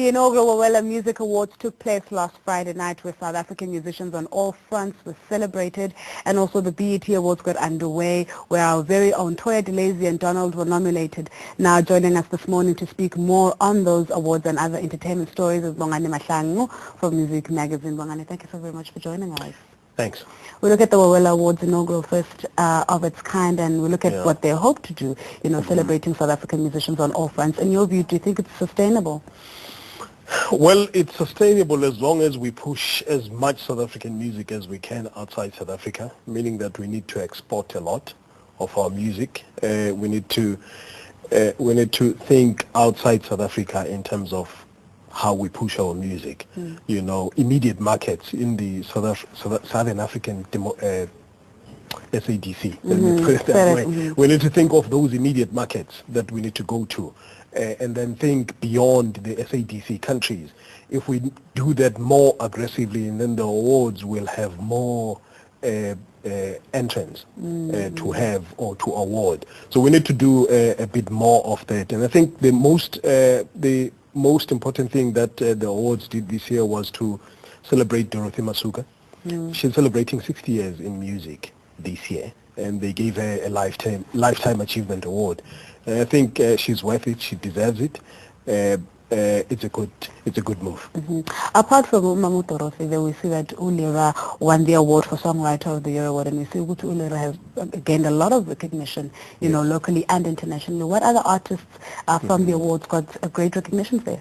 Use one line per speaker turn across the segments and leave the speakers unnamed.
The inaugural Wawela Music Awards took place last Friday night, where South African musicians on all fronts were celebrated, and also the BET Awards got underway, where our very own Toya DeLazy and Donald were nominated. Now joining us this morning to speak more on those awards and other entertainment stories is Bongani Mahlangu from Musik Magazine. Bongani, thank you so very much for joining us.
Thanks.
We look at the Wawela Awards, inaugural first of its kind, and we look at what they hope to do, celebrating South African musicians on all fronts. In your view, do you think it's sustainable?
Well, it's sustainable as long as we push as much South African music as we can outside South Africa, meaning that we need to export a lot of our music. We need to think outside South Africa in terms of how we push our music. Immediate markets in the Southern African SADC. Let me put it that way. We need to think of those immediate markets that we need to go to. And then think beyond the SADC countries. If we do that more aggressively, and then the awards will have more entrants to have or to award. So we need to do a bit more of that. And I think the most important thing that the awards did this year was to celebrate Dorothy Masuka. She's celebrating 60 years in music this year, and they gave her a lifetime achievement award. I think she's worth it. She deserves it. It's a good move.
Apart from Mamu Dorothy, we see that Ulira won the award for Songwriter of the Year award, and we see that Ulira has gained a lot of recognition, locally and internationally. What other artists from the awards got a great recognition there?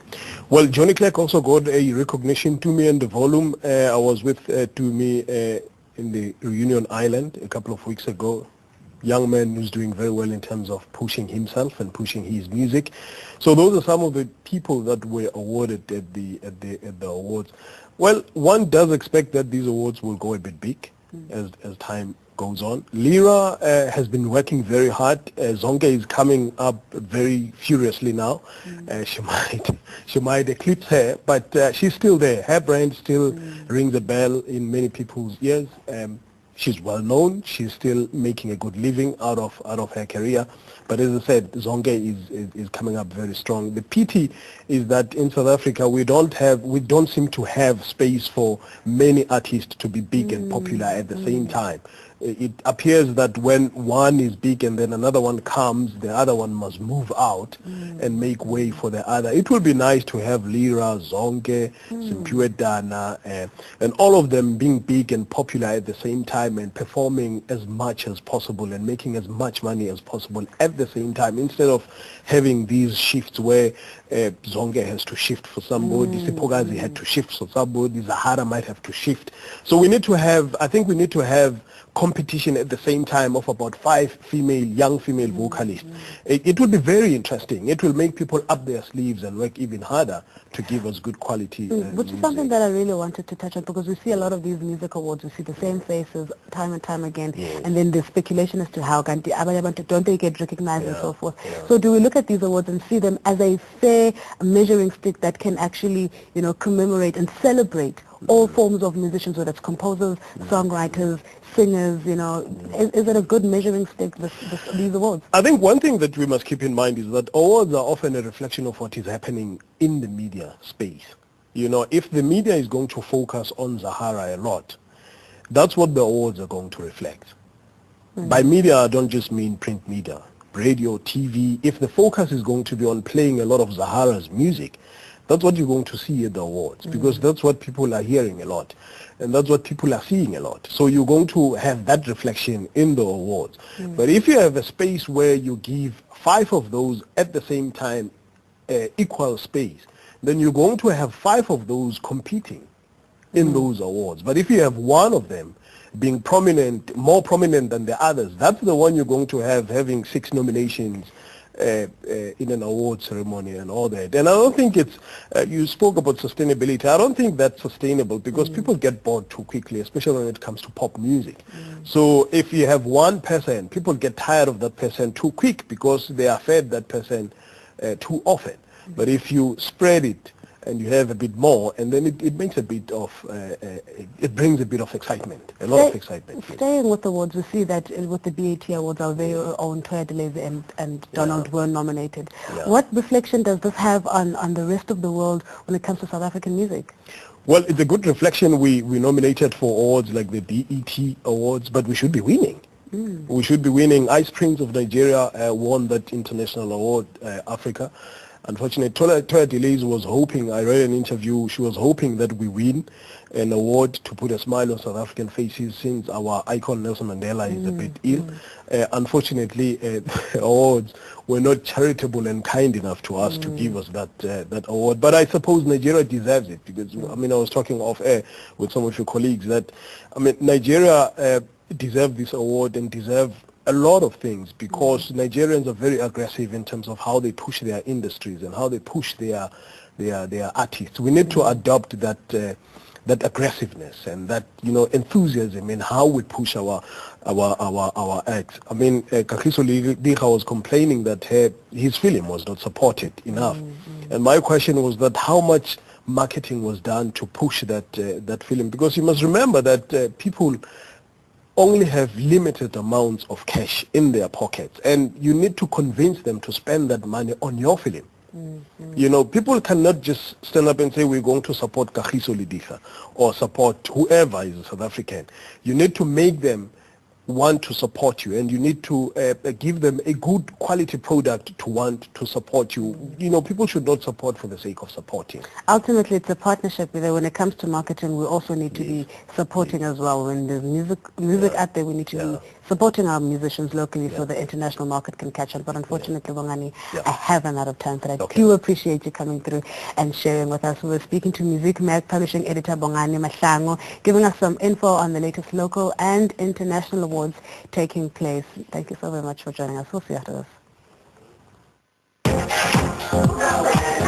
Well, Johnny Clegg also got a recognition. Tumi and the Volume. I was with Tumi in the Reunion Island a couple of weeks ago. Young man who's doing very well in terms of pushing himself and pushing his music. So those are some of the people that were awarded at the awards. Well, one does expect that these awards will go a bit big as time goes on. Lyra has been working very hard. Zonke is coming up very furiously now. She might eclipse her, but she's still there. Her brand still rings a bell in many people's ears. She's well known. She's still making a good living out of her career. But as I said, Zonke is coming up very strong. The pity is that in South Africa we don't seem to have space for many artists to be big and popular at the same time. It appears that when one is big and then another one comes, the other one must move out and make way for the other. It would be nice to have Lyra, Zonke, Simpiwe Dana, and all of them being big and popular at the same time and performing as much as possible and making as much money as possible at the same time, instead of having these shifts where Zonke has to shift for somebody, Sipogazi had to shift for somebody, Zahara might have to shift. So we need to have competition at the same time of about 5 young female vocalists. It would be very interesting. It will make people up their sleeves and work even harder to give us good quality
which is something that I really wanted to touch on, because we see a lot of these music awards, we see the same faces time and time again, and then the speculation as to how don't they get recognized and so forth. So do we look at these awards and see them as a fair measuring stick that can actually commemorate and celebrate all forms of musicians, whether it's composers, songwriters, singers, is it a good measuring stick, these awards?
I think one thing that we must keep in mind is that awards are often a reflection of what is happening in the media space. If the media is going to focus on Zahara a lot, that's what the awards are going to reflect. By media, I don't just mean print media, radio, TV. If the focus is going to be on playing a lot of Zahara's music, that's what you're going to see at the awards, because that's what people are hearing a lot, and that's what people are seeing a lot. So you're going to have that reflection in the awards. But if you have a space where you give 5 of those at the same time, equal space, then you're going to have 5 of those competing in those awards. But if you have one of them being prominent, more prominent than the others, that's the one you're going to have having 6 nominations in an award ceremony and all that. And I don't think it's, you spoke about sustainability. I don't think that's sustainable, because people get bored too quickly, especially when it comes to pop music. So if you have one person, people get tired of that person too quick because they are fed that person too often. But if you spread it and you have a bit more, and then it makes a bit of, it brings a bit of excitement, a lot of excitement.
Staying with awards, we see that with the BET Awards, our very own Toya Deleze and Donald were nominated. What reflection does this have on the rest of the world when it comes to South African music?
Well, it's a good reflection. We nominated for awards like the BET Awards, but we should be winning. We should be winning. Ice Prince of Nigeria won that international award, Africa. Unfortunately, Toya Deleze was hoping, I read an interview, she was hoping that we win an award to put a smile on South African faces since our icon Nelson Mandela is a bit ill. Unfortunately, the awards were not charitable and kind enough to us to give us that award. But I suppose Nigeria deserves it because, I mean, I was talking off air with some of your colleagues that, I mean, Nigeria deserve this award and deserve a lot of things because Nigerians are very aggressive in terms of how they push their industries and how they push their artists. We need to adopt that aggressiveness and that enthusiasm in how we push our acts. I mean, Kagiso Leeka was complaining that his film was not supported enough, and my question was that how much marketing was done to push that film, because you must remember that people only have limited amounts of cash in their pockets, and you need to convince them to spend that money on your film. People cannot just stand up and say we're going to support Kagiso Leeka or support whoever is a South African. You need to make them want to support you, and you need to give them a good quality product to want to support you. People should not support for the sake of supporting.
Ultimately, it's a partnership. When it comes to marketing, we also need to be supporting as well. When there's music out there, we need to be supporting our musicians locally so the international market can catch on. But unfortunately, Bongani, I have run out of time, but I do appreciate you coming through and sharing with us. We were speaking to Musik Mag publishing editor Bongani Mahlangu, giving us some info on the latest local and international awards taking place. Thank you so very much for joining us. We'll see you after this.